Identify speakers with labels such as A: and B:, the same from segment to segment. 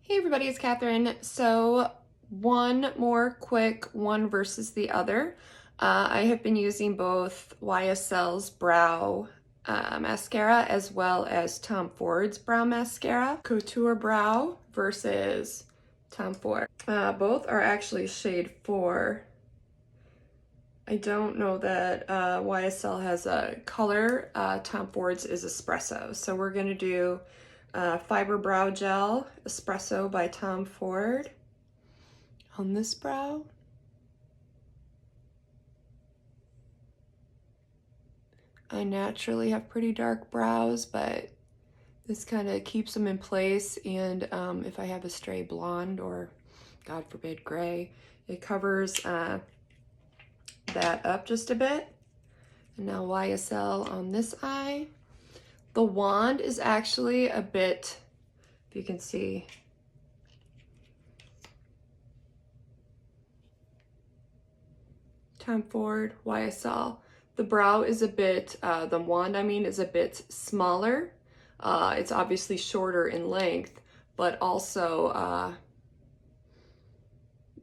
A: Hey everybody, it's Catherine. So one more quick one versus the other. I have been using both YSL's Brow mascara as well as Tom Ford's Brow mascara. Couture Brow versus Tom Ford. Both are actually shade 4. I don't know that YSL has a color. Tom Ford's is espresso. So we're gonna do Fiber Brow Gel Espresso by Tom Ford on this brow. I naturally have pretty dark brows, but this kind of keeps them in place, and if I have a stray blonde or, God forbid, gray, it covers that up just a bit. And now YSL on this eye. The wand is actually a bit, if you can see, Tom Ford, YSL. The brow is a bit, the wand I mean, is a bit smaller. It's obviously shorter in length, but also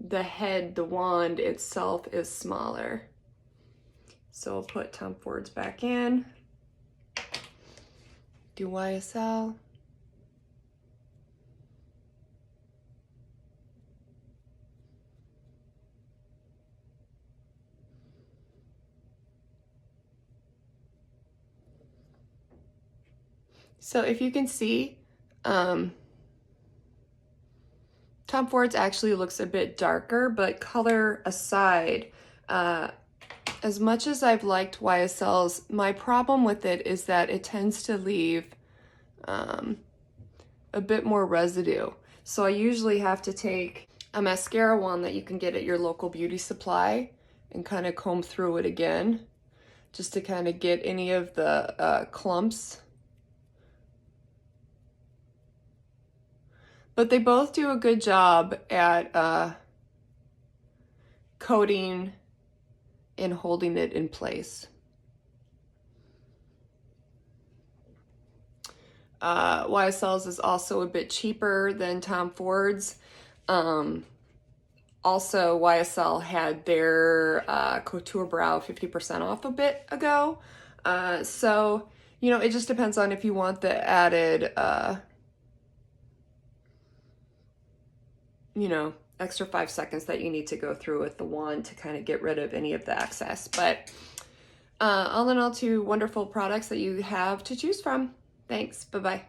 A: the head, the wand itself is smaller. So I'll put Tom Ford's back in. Do YSL. So if you can see, Tom Ford's actually looks a bit darker, but color aside, as much as I've liked YSL's, my problem with it is that it tends to leave a bit more residue. So I usually have to take a mascara wand that you can get at your local beauty supply and kind of comb through it again, just to kind of get any of the clumps. But they both do a good job at coating and holding it in place. YSL's is also a bit cheaper than Tom Ford's. Also, YSL had their Couture Brow 50% off a bit ago. So, you know, it just depends on if you want the added, you know, extra 5 seconds that you need to go through with the wand to kind of get rid of any of the excess. But all in all, 2 wonderful products that you have to choose from. Thanks. Bye-bye.